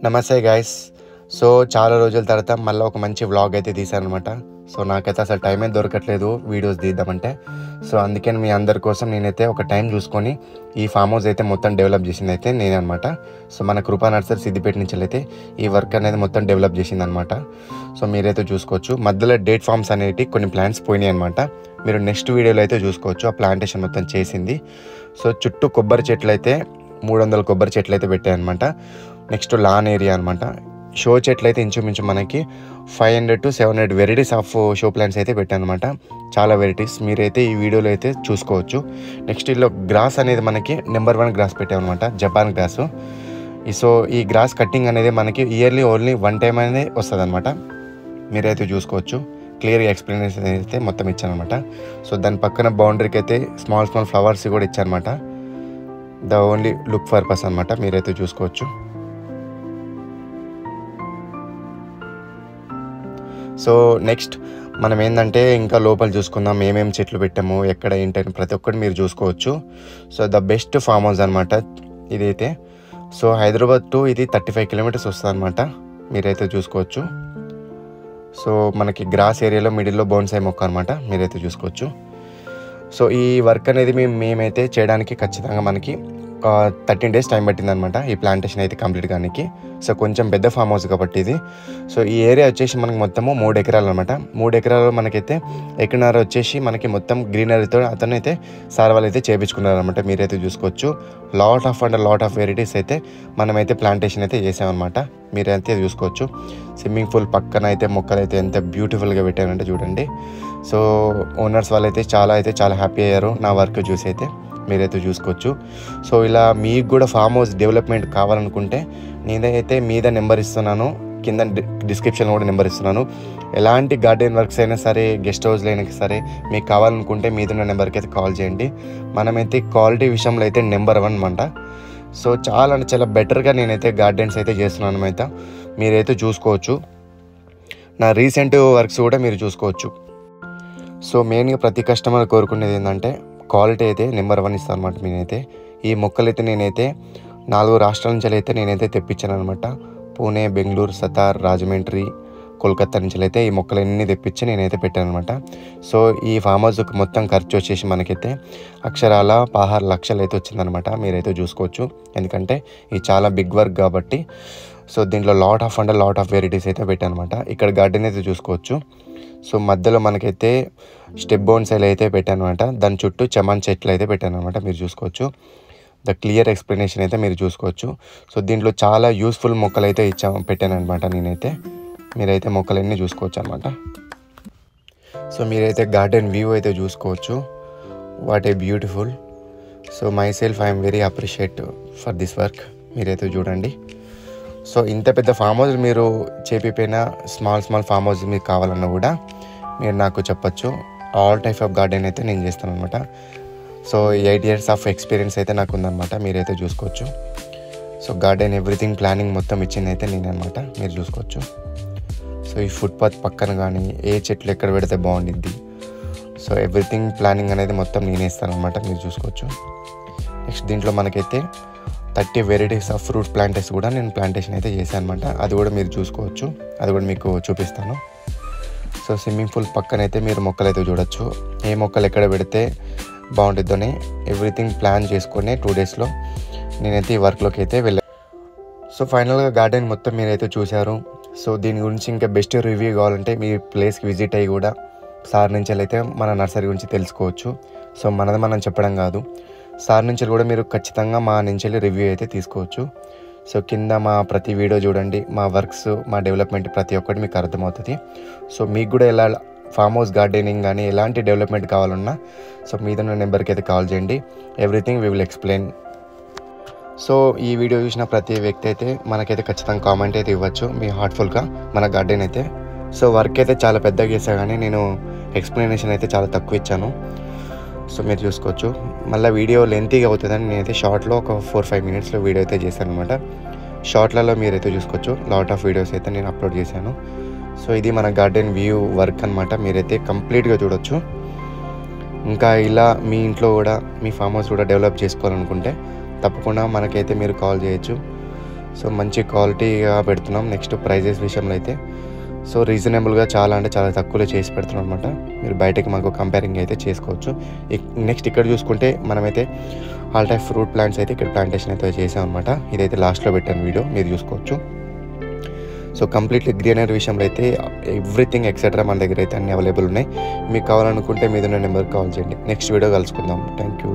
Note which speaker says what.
Speaker 1: నమస్తే guys. So చాలా రోజుల తర్వాత మళ్ళీ ఒక మంచి వ్లాగ్ అయితే తీశానమాట. సో నాకైతే అసలు టైం అయితే దొరకట్లేదు వీడియోస్ తీద్దామంటే. సో అందుకని మీ అందరి కోసం నేనైతే ఒక టైం చూసుకొని ఈ ఫామ్ హౌస్ అయితే మొత్తం డెవలప్ చేసింది అయితే నేనే అనమాట. సో మన కృపా నర్సరీ సిద్దిపేట నుంచి అయితే ఈ వర్క్ అనేది మొత్తం డెవలప్ చేసింది అనమాట. సో మీరైతే చూసుకోవచ్చు. మధ్యలో డేట్ ఫామ్స్ అనేవి కొన్ని ప్లాంట్స్ పోయినాయి అనమాట. మీరు నెక్స్ట్ వీడియోలో అయితే చూసుకోవచ్చు ఆ ప్లాంటేషన్ మొత్తం చేసింది. సో చుట్టూ కొబ్బరి చెట్లు అయితే 300 కొబ్బరి చెట్లు అయితే పెట్టాయన్నమాట. నెక్స్ట్ లాన్ ఏరియా అనమాట. షో చెట్లు అయితే ఇంచుమించు మనకి 500 to 700 varieties of show plants అయితే పెట్టాను అనమాట. చాలా వెరైటీస్ మీరైతే ఈ వీడియోలో అయితే చూసుకోవచ్చు. నెక్స్ట్ ఇలా గ్రాస్ అనేది మనకి నెంబర్ 1 గ్రాస్ పెట్టామన్నమాట, జపాన్ గ్రాసు. సో ఈ గ్రాస్ కట్టింగ్ అనేది మనకి ఇయర్లీ ఓన్లీ 1 టైం అనేది వస్తుంది అనమాట. మీరైతే చూసుకోవచ్చు. క్లియర్గా ఎక్స్ప్లెనేషన్ అయితే మొత్తం ఇచ్చానమాట. సో దాని పక్కన బౌండరీకి అయితే స్మాల్ ఫ్లవర్స్ కూడా ఇచ్చానమాట. ద ఓన్లీ లుక్ పర్పస్ అనమాట. మీరైతే చూసుకోవచ్చు. సో నెక్స్ట్ మనం ఏంటంటే ఇంకా లోపల చూసుకుందాం, ఏమేమి చెట్లు పెట్టాము, ఎక్కడ ఏంటని ప్రతి ఒక్కటి మీరు చూసుకోవచ్చు. So the best farm house అనమాట ఇదైతే. సో హైదరాబాద్ టు ఇది 35 కిలోమీటర్స్ వస్తుంది అనమాట. మీరైతే చూసుకోవచ్చు. సో మనకి గ్రాస్ ఏరియాలో మిడిల్లో బోన్సాయి మొక్క అనమాట. మీరైతే చూసుకోవచ్చు. సో ఈ వర్క్ అనేది మేమైతే చేయడానికి ఖచ్చితంగా మనకి 13 days టైం పట్టిందనమాట ఈ ప్లాంటేషన్ అయితే కంప్లీట్ కానికి. సో కొంచెం పెద్ద ఫామ్ హౌస్ కాబట్టి ఇది. సో ఈ ఏరియా వచ్చేసి మనకి మొత్తము 3 ఎకరాలు అనమాట. 3 ఎకరాలు మనకైతే ఎకరన్నర వచ్చేసి మనకి మొత్తం గ్రీనరీతో అతను అయితే సార్ వాళ్ళు అయితే చేయించుకున్నారు అనమాట. మీరైతే చూసుకోవచ్చు. లాట్ ఆఫ్ వెరైటీస్ అయితే మనమైతే ప్లాంటేషన్ అయితే చేసామన్నమాట. మీరైతే చూసుకోవచ్చు. స్విమ్మింగ్ పూల్ పక్కన అయితే మొక్కలు అయితే ఎంత బ్యూటిఫుల్గా పెట్టారంటే చూడండి. సో ఓనర్స్ వాళ్ళైతే చాలా హ్యాపీ అయ్యారు నా వర్క్ చూసి అయితే. మీరైతే చూసుకోవచ్చు. సో ఇలా మీకు కూడా ఫామ్ హౌస్ డెవలప్మెంట్ కావాలనుకుంటే నేనైతే మీద నెంబర్ ఇస్తున్నాను, కింద డిస్క్రిప్షన్లో కూడా నెంబర్ ఇస్తున్నాను. ఎలాంటి గార్డెన్ వర్క్స్ అయినా సరే, గెస్ట్ హౌస్లో అయినా సరే మీకు కావాలనుకుంటే మీదున్న నెంబర్కి అయితే కాల్ చేయండి. మనమైతే క్వాలిటీ విషయంలో అయితే నెంబర్ 1 అనమాట. సో చాలా బెటర్గా నేనైతే గార్డెన్స్ అయితే చేస్తున్నాను అనమాట. మీరైతే చూసుకోవచ్చు. నా రీసెంట్ వర్క్స్ కూడా మీరు చూసుకోవచ్చు. సో మెయిన్గా ప్రతి కస్టమర్ కోరుకునేది ఏంటంటే క్వాలిటీ అయితే నెంబర్ 1 ఇస్తాను అనమాట. నేనైతే ఈ మొక్కలైతే నేనైతే 4 రాష్ట్రాల నుంచి అయితే నేనైతే తెప్పించాను అనమాట. పూణే, బెంగళూరు, సతార్, రాజమండ్రి, కోల్కతా నుంచి అయితే ఈ మొక్కలన్నీ తెప్పించి నేనైతే పెట్టాను అనమాట. సో ఈ ఫామ్ హౌస్కి మొత్తం ఖర్చు వచ్చేసి మనకైతే అక్షరాల 16 లక్షలు అయితే వచ్చిందనమాట. మీరైతే చూసుకోవచ్చు. ఎందుకంటే ఇది చాలా బిగ్ వర్క్ కాబట్టి. సో దీంట్లో లాట్ ఆఫ్ వెరైటీస్ అయితే పెట్టాను అనమాట. ఇక్కడ గార్డెన్ అయితే చూసుకోవచ్చు. సో మధ్యలో మనకైతే స్టెప్ బోన్సైల్ అయితే పెట్టాను అనమాట. దాని చుట్టూ చమాన్ చెట్లు అయితే పెట్టాను అనమాట. మీరు చూసుకోవచ్చు. ద క్లియర్ ఎక్స్ప్లెనేషన్ అయితే మీరు చూసుకోవచ్చు. సో దీంట్లో చాలా యూస్ఫుల్ మొక్కలు అయితే పెట్టాను అనమాట నేనైతే. మీరైతే మొక్కలన్నీ చూసుకోవచ్చు అనమాట. సో మీరైతే గార్డెన్ వ్యూ అయితే చూసుకోవచ్చు. What a beautiful. So my self I'm very appreciate for this work. మీరైతే చూడండి. సో ఇంత పెద్ద ఫామ్ హౌస్ మీరు చేపిపోయినా స్మాల్ ఫామ్ హౌస్ మీకు కావాలన్నా కూడా మీరు నాకు చెప్పచ్చు. ఆల్ టైప్ ఆఫ్ గార్డెన్ అయితే నేను చేస్తాను అనమాట. సో 8 years ఆఫ్ ఎక్స్పీరియన్స్ అయితే నాకు ఉందన్నమాట. మీరైతే చూసుకోవచ్చు. సో గార్డెన్ ఎవ్రీథింగ్ ప్లానింగ్ మొత్తం ఇచ్చింది అయితే నేనే అనమాట. మీరు చూసుకోవచ్చు. సో ఈ ఫుట్పాత్ పక్కన కానీ ఏ చెట్లు ఎక్కడ పెడితే బాగుండిద్ది, సో ఎవ్రీథింగ్ ప్లానింగ్ అనేది మొత్తం నేనే ఇస్తాను అనమాట. మీరు చూసుకోవచ్చు. నెక్స్ట్ దీంట్లో మనకైతే 30 వెరైటీస్ ఆఫ్ ఫ్రూట్ ప్లాంటేస్ కూడా నేను ప్లాంటేషన్ అయితే చేశాను అనమాట. అది కూడా మీరు చూసుకోవచ్చు. అది కూడా మీకు చూపిస్తాను. సో స్విమ్మింగ్ పూల్ పక్కనైతే మీరు మొక్కలు అయితే చూడొచ్చు. ఏ మొక్కలు ఎక్కడ పెడితే బాగుంటుందని ఎవ్రీథింగ్ ప్లాన్ చేసుకొని 2 daysలో నేనైతే ఈ వర్క్లోకి అయితే వెళ్ళాను. సో ఫైనల్గా గార్డెన్ మొత్తం మీరైతే చూశారు. సో దీని గురించి ఇంకా బెస్ట్ రివ్యూ కావాలంటే మీ ప్లేస్కి విజిట్ అయ్యి కూడా సార్ నుంచి అయితే మన నర్సరీ గురించి తెలుసుకోవచ్చు. సో మనది మనం చెప్పడం కాదు, సార్ నుంచి కూడా మీరు ఖచ్చితంగా మా నుంచి రివ్యూ అయితే తీసుకోవచ్చు. సో కింద మా ప్రతి వీడియో చూడండి. మా వర్క్స్, మా డెవలప్మెంట్ ప్రతి ఒక్కటి మీకు అర్థమవుతుంది. సో మీకు కూడా ఎలా ఫామ్ హౌస్ గార్డెనింగ్ కానీ ఎలాంటి డెవలప్మెంట్ కావాలన్నా సో మీద ఉన్న నెంబర్కి అయితే కాల్ చేయండి. Everything we will explain. So ఈ వీడియో చూసిన ప్రతి వ్యక్తి అయితే మనకైతే ఖచ్చితంగా కామెంట్ అయితే ఇవ్వచ్చు మీ హార్ట్ఫుల్గా మన గార్డెన్ అయితే. సో వర్క్ అయితే చాలా పెద్దగా చేశాను కానీ నేను ఎక్స్ప్లెనేషన్ అయితే చాలా తక్కువ ఇచ్చాను. సో మీరు చూసుకోవచ్చు. మళ్ళీ వీడియో లెంతీగా అవుతుందని నేనైతే షార్ట్లో ఒక 4-5 minutesలో వీడియో అయితే చేశాను అనమాట. షార్ట్లలో మీరైతే చూసుకోవచ్చు. లాట్ ఆఫ్ వీడియోస్ అయితే నేను అప్లోడ్ చేశాను. సో ఇది మన గార్డెన్ వ్యూ వర్క్ అనమాట. మీరైతే కంప్లీట్గా చూడొచ్చు. ఇంకా ఇలా మీ ఇంట్లో కూడా మీ ఫామ్ హౌస్ కూడా డెవలప్ చేసుకోవాలనుకుంటే తప్పకుండా మనకైతే మీరు కాల్ చేయొచ్చు. సో మంచి క్వాలిటీగా పెడుతున్నాం. నెక్స్ట్ ప్రైజెస్ విషయంలో అయితే సో రీజనబుల్గా చాలా అంటే చాలా తక్కువలో చేసి పెడుతున్నాం అనమాట. మీరు బయటకి మాకు కంపేరింగ్ అయితే చేసుకోవచ్చు. నెక్స్ట్ ఇక్కడ చూసుకుంటే మనమైతే ఆల్ టైప్ ఫ్రూట్ ప్లాంట్స్ అయితే ఇక్కడ ప్లాంటేషన్ అయితే చేసాం అనమాట. ఇదైతే లాస్ట్లో పెట్టాను వీడియో, మీరు చూసుకోవచ్చు. సో కంప్లీట్లీ గ్రీనరీ విషయంలో అయితే ఎవ్రీథింగ్ ఎక్సెట్రా మన దగ్గర అయితే అన్ని అవైలబుల్ ఉన్నాయి. మీకు కావాలనుకుంటే మీద ఉన్న నెంబర్కి కాల్ చేయండి. నెక్స్ట్ వీడియో కలుసుకుందాం. Thank you.